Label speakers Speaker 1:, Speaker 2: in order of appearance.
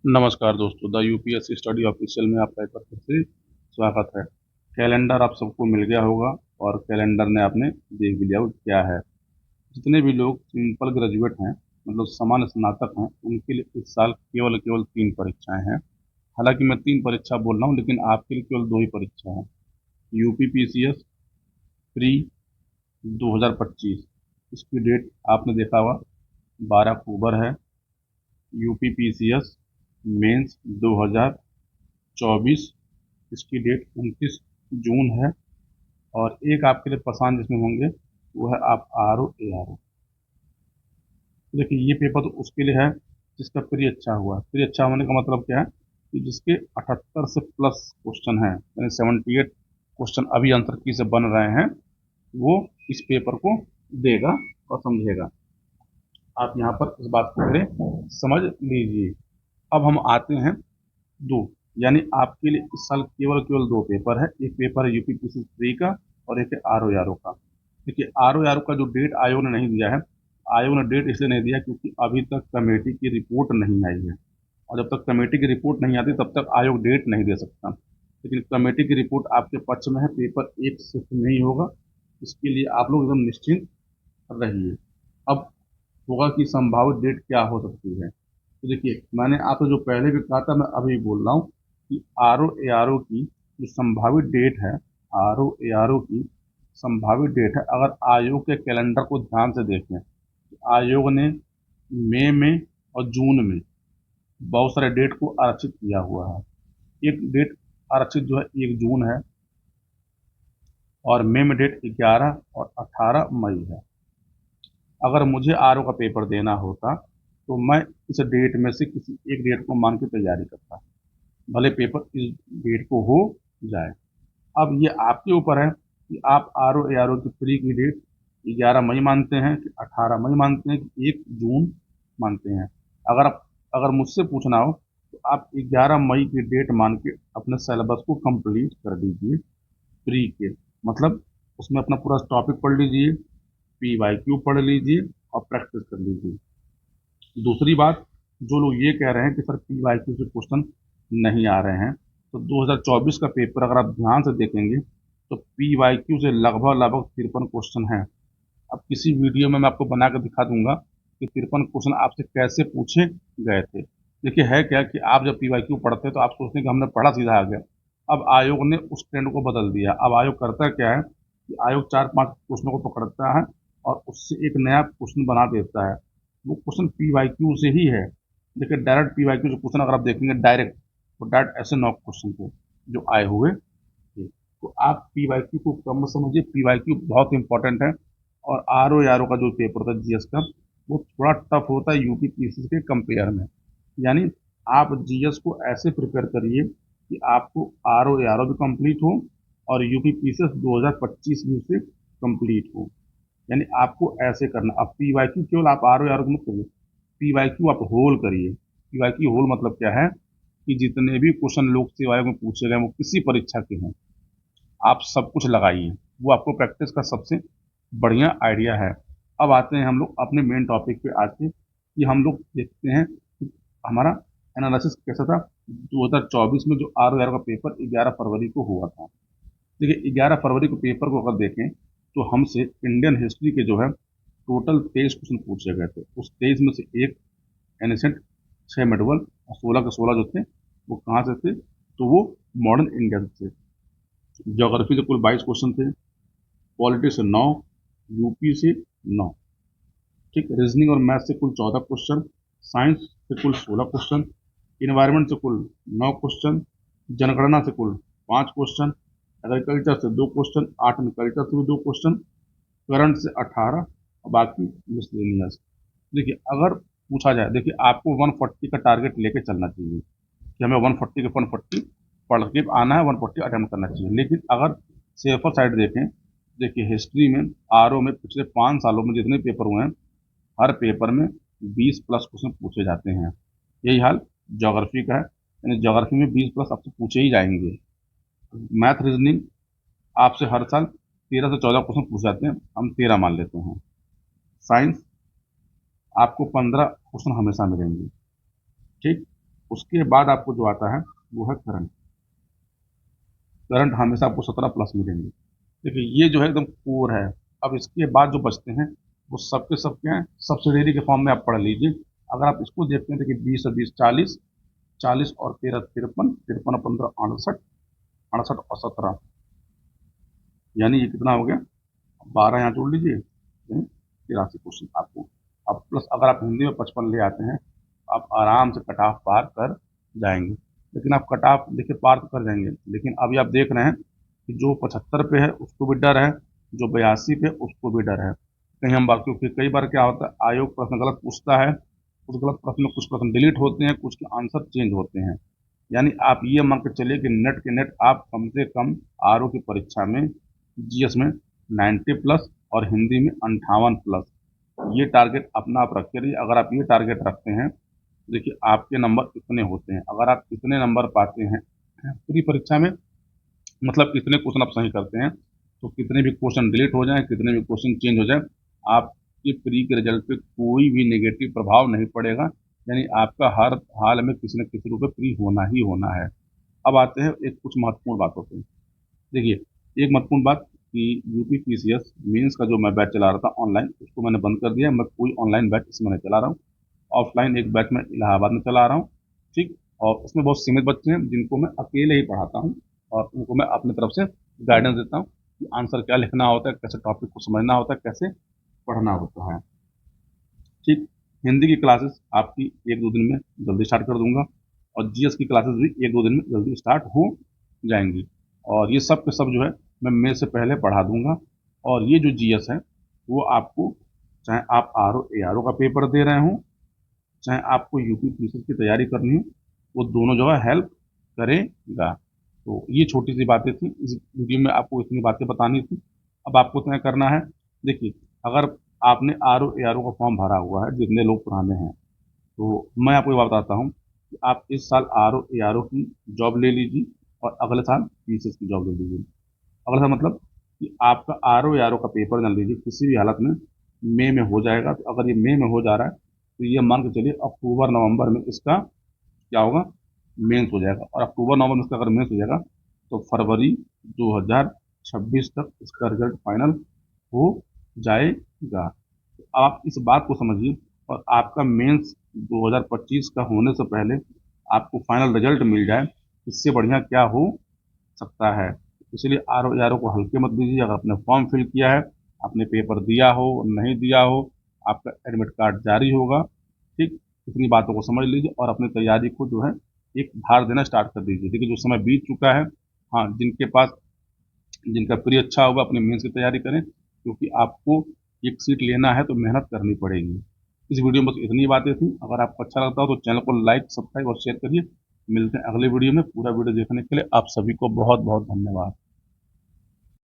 Speaker 1: नमस्कार दोस्तों, the UPSC study official में आपका एक बार फिर से स्वागत है। कैलेंडर आप सबको मिल गया होगा और कैलेंडर ने आपने देख भी लिया होगा क्या है। जितने भी लोग सिंपल ग्रेजुएट हैं, मतलब सामान्य स्नातक हैं, उनके लिए इस साल केवल केवल 3 परीक्षाएं हैं। हालांकि मैं 3 परीक्षा बोल रहा हूँ, लेकिन आपके लिए केवल 2 ही परीक्षा है। यूपी पीसीएस प्री 2025, इसकी डेट आपने देखा होगा 12 अक्टूबर है। यूपी पीसीएस मेंस 2024, इसकी डेट 29 जून है। और एक आपके लिए पसंद जिसमें होंगे वो है आप R O A R O. देखिए, ये पेपर तो उसके लिए है जिसका प्री अच्छा हुआ। प्री अच्छा होने का मतलब क्या है कि जिसके 78 से प्लस क्वेश्चन हैं, यानी 78 क्वेश्चन अभी आंसर की से बन रहे हैं, वो इस पेपर को देगा और समझेगा। आप यहाँ पर इस बात को पहले समझ लीजिए। अब हम आते हैं दो, यानी आपके लिए इस साल केवल केवल 2 पेपर है। एक पेपर है यूपीपीसी थ्री का और एक है आर ओ आर ओ का। देखिए, आर ओ आर ओ का जो डेट आयोग ने नहीं दिया है, आयोग ने डेट इसलिए नहीं दिया क्योंकि अभी तक कमेटी की रिपोर्ट नहीं आई है। और जब तक कमेटी की रिपोर्ट नहीं आती तब तक आयोग डेट नहीं दे सकता। लेकिन कमेटी की रिपोर्ट आपके पक्ष में है, पेपर एक शिफ्ट में ही होगा। इसके लिए आप लोग एकदम निश्चिंत रहिए। अब होगा कि संभावित डेट क्या हो सकती है। तो देखिए, मैंने आपको जो पहले भी कहा था, मैं अभी बोल रहा हूँ कि R O A R O की जो संभावित डेट है, R O A R O की संभावित डेट है, अगर आयोग के कैलेंडर को ध्यान से देखें तो आयोग ने मई में और जून में बहुत सारे डेट को आरक्षित किया हुआ है। एक डेट आरक्षित जो है 1 जून है, और मई में डेट 11 और 18 मई है। अगर मुझे आर ओ का पेपर देना होता तो मैं इस डेट में से किसी एक डेट को मान के तैयारी करता, भले पेपर इस डेट को हो जाए। अब ये आपके ऊपर है कि आप R O A R O की प्री की डेट 11 मई मानते हैं कि 18 मई मानते हैं कि 1 जून मानते हैं। अगर मुझसे पूछना हो तो आप 11 मई की डेट मान के अपने सिलेबस को कंप्लीट कर दीजिए। प्री के मतलब उसमें अपना पूरा टॉपिक पढ़ लीजिए, पी वाई क्यू पढ़ लीजिए और प्रैक्टिस कर लीजिए। दूसरी बात, जो लोग ये कह रहे हैं कि सर पी वाई क्यू से क्वेश्चन नहीं आ रहे हैं, तो 2024 का पेपर अगर आप ध्यान से देखेंगे तो पी वाई क्यू से लगभग लगभग 53 क्वेश्चन हैं। अब किसी वीडियो में मैं आपको बना कर दिखा दूंगा कि 53 क्वेश्चन आपसे कैसे पूछे गए थे। देखिए, है क्या कि आप जब पी वाई क्यू पढ़ते हैं तो आप सोचते हैं कि हमने पढ़ा सीधा आ गया। अब आयोग ने उस ट्रेंड को बदल दिया। अब आयोग करता क्या है कि आयोग 4-5 क्वेश्चनों को पकड़ता है और उससे एक नया क्वेश्चन बना देता है। वो क्वेश्चन पी वाई क्यू से ही है। देखिए, डायरेक्ट पी वाई क्यू से क्वेश्चन अगर आप देखेंगे डायरेक्ट, तो डायरेक्ट ऐसे 9 क्वेश्चन थे जो आए हुए थे। तो आप पी वाई क्यू को कम मत समझिए, पी वाई क्यू बहुत इंपॉर्टेंट है। और आर ओ आर ओ का जो पेपर होता है जीएस का, वो थोड़ा टफ होता है यूपी पीसी के कंपेयर में। यानी आप जीएस को ऐसे प्रिपेयर करिए कि आपको आर ओ आर ओ भी कंप्लीट हो और यूपी पीसीएस 2025 भी उससे कंप्लीट हो। यानी आपको ऐसे करना। अब पी वाई क्यू केवल आप आर ओ आर ओ मत करिए, पी वाई क्यू आप होल करिए। पी वाई क्यू होल मतलब क्या है कि जितने भी क्वेश्चन लोक सेवा आयोग में पूछे गए वो किसी परीक्षा के हैं, आप सब कुछ लगाइए। वो आपको प्रैक्टिस का सबसे बढ़िया आइडिया है। अब आते हैं हम लोग अपने मेन टॉपिक पे आके कि हम लोग देखते हैं कि हमारा एनालिसिस कैसा था 2024 में जो आर का पेपर 11 फरवरी को हुआ था। देखिए, 11 फरवरी को पेपर को अगर देखें तो हमसे इंडियन हिस्ट्री के जो है टोटल 23 क्वेश्चन पूछे गए थे। उस 23 में से एक एनिसेंट, 6 मेडवल और 16 के 16 जो थे वो कहाँ से थे, तो वो मॉडर्न इंडिया से थे। ज्योग्राफी से कुल 22 क्वेश्चन थे, पॉलिटी से 9, यूपी से 9। ठीक, रीजनिंग और मैथ से कुल 14 क्वेश्चन, साइंस से कुल 16 क्वेश्चन, इन्वायरमेंट से कुल 9 क्वेश्चन, जनगणना से कुल 5 क्वेश्चन, एग्रीकल्चर से 2 क्वेश्चन, आर्ट एंड कल्चर से भी 2 क्वेश्चन, करंट से 18 और बाकी मिसलेनियस। देखिए, अगर पूछा जाए, देखिए आपको 140 का टारगेट लेके चलना चाहिए कि हमें 140 के 140 पढ़ के आना है, 140 अटेम्प्ट करना चाहिए। लेकिन अगर सेफर साइड देखें, देखिए हिस्ट्री में आर ओ में पिछले 5 सालों में जितने पेपर हुए हैं, हर पेपर में 20 प्लस क्वेश्चन पूछे जाते हैं। यही हाल ज्योग्राफी का है, यानी ज्योग्राफी में 20 प्लस आपसे पूछे ही जाएंगे। मैथ रीजनिंग आपसे हर साल 13 से 14 क्वेश्चन पूछे जाते हैं, हम 13 मान लेते हैं। साइंस आपको 15 क्वेश्चन हमेशा मिलेंगे। ठीक, उसके बाद आपको जो आता है वो है करंट। करंट हमेशा आपको 17+ मिलेंगे। देखिए ये जो है एकदम कोर है। अब इसके बाद जो बचते हैं वो सबके सब क्या है, सब्सिडरी के फॉर्म में आप पढ़ लीजिए। अगर आप इसको देखते हैं, देखिए 20 और 20 40, 40 और 13 53, 53 और 15 68, 68 और 17, यानी ये कितना हो गया, 12 यहाँ जोड़ लीजिए, 83 क्वेश्चन आपको। अब प्लस अगर आप हिंदी में 55 ले आते हैं, आप आराम से कट ऑफ पार कर जाएंगे। लेकिन आप कट ऑफ देखिए पार तो कर जाएंगे, लेकिन अभी आप देख रहे हैं कि जो 75 पे है उसको भी डर है, जो 82 पे उसको भी डर है। कहीं हम बात, क्योंकि कई बार क्या होता है, आयोग प्रश्न गलत पूछता है, उस गलत प्रश्न में कुछ प्रश्न डिलीट होते हैं, कुछ के आंसर चेंज होते हैं। यानी आप ये मान के चलिए कि नेट के नेट आप कम से कम आर की परीक्षा में, जीएस में 90+ और हिंदी में 58+, ये टारगेट अपना आप रखिए रहिए। अगर आप ये टारगेट रखते हैं, देखिए आपके नंबर इतने होते हैं। अगर आप इतने नंबर पाते हैं पूरी परीक्षा में, मतलब इतने क्वेश्चन आप सही करते हैं, तो कितने भी क्वेश्चन डिलीट हो जाएं, कितने भी क्वेश्चन चेंज हो जाए, आपके प्री के रिजल्ट पे कोई भी नेगेटिव प्रभाव नहीं पड़ेगा। यानी आपका हर हाल में किसी न किसी रूप में प्री होना ही होना है। अब आते हैं एक कुछ महत्वपूर्ण बातों पे। देखिए एक महत्वपूर्ण बात कि यूपी पीसीएस मेंस का जो मैं बैच चला रहा था ऑनलाइन, उसको मैंने बंद कर दिया। मैं कोई ऑनलाइन बैच इसमें नहीं चला रहा हूँ। ऑफलाइन एक बैच मैं इलाहाबाद में चला रहा हूँ, ठीक। और उसमें बहुत सीमित बच्चे हैं जिनको मैं अकेले ही पढ़ाता हूँ, और उनको मैं अपनी तरफ से गाइडेंस देता हूँ कि आंसर क्या लिखना होता है, कैसे टॉपिक को समझना होता है, कैसे पढ़ना होता है, ठीक। हिंदी की क्लासेस आपकी 1-2 दिन में जल्दी स्टार्ट कर दूंगा, और जीएस की क्लासेस भी 1-2 दिन में जल्दी स्टार्ट हो जाएंगी। और ये सब के सब जो है मैं मई से पहले पढ़ा दूंगा। और ये जो जीएस है वो आपको, चाहे आप R O A R O का पेपर दे रहे हो, चाहे आपको यूपी पीसीएस की तैयारी करनी हो, वो दोनों जो है हेल्प करेगा। तो ये छोटी सी बातें थी, इस वीडियो में आपको इतनी बातें बतानी थी। अब आपको तय करना है। देखिए अगर आपने R O A R O का फॉर्म भरा हुआ है, जितने लोग पुराने हैं, तो मैं आपको ये बात बताता हूँ कि आप इस साल R O A R O की जॉब ले लीजिए, और अगले साल पीसीएस की जॉब ले लीजिए। अगला साल मतलब कि आपका R O A R O का पेपर जान लीजिए किसी भी हालत में मई में हो जाएगा। तो अगर ये मई में हो जा रहा है, तो ये मान के चलिए अक्टूबर नवंबर में इसका क्या होगा, मेंस हो जाएगा। और अक्टूबर नवंबर में इसका अगर मेंस हो जाएगा, तो फरवरी 2026 तक इसका रिजल्ट फाइनल हो जाएगा। तो आप इस बात को समझिए, और आपका मेंस 2025 का होने से पहले आपको फाइनल रिजल्ट मिल जाए, इससे बढ़िया क्या हो सकता है। इसलिए आर ओ को हल्के मत दीजिए। अगर आपने फॉर्म फिल किया है, आपने पेपर दिया हो नहीं दिया हो, आपका एडमिट कार्ड जारी होगा, ठीक। इतनी बातों को समझ लीजिए और अपनी तैयारी को जो है एक धार देना स्टार्ट कर दीजिए। देखिए जो समय बीत चुका है, हाँ, जिनके पास, जिनका प्री अच्छा होगा अपने मेंस की तैयारी करें, क्योंकि आपको एक सीट लेना है तो मेहनत करनी पड़ेगी। इस वीडियो में बस इतनी बातें थी। अगर आपको अच्छा लगता हो तो चैनल को लाइक सब्सक्राइब और शेयर करिए। मिलते हैं अगले वीडियो में। पूरा वीडियो देखने के लिए आप सभी को बहुत बहुत धन्यवाद।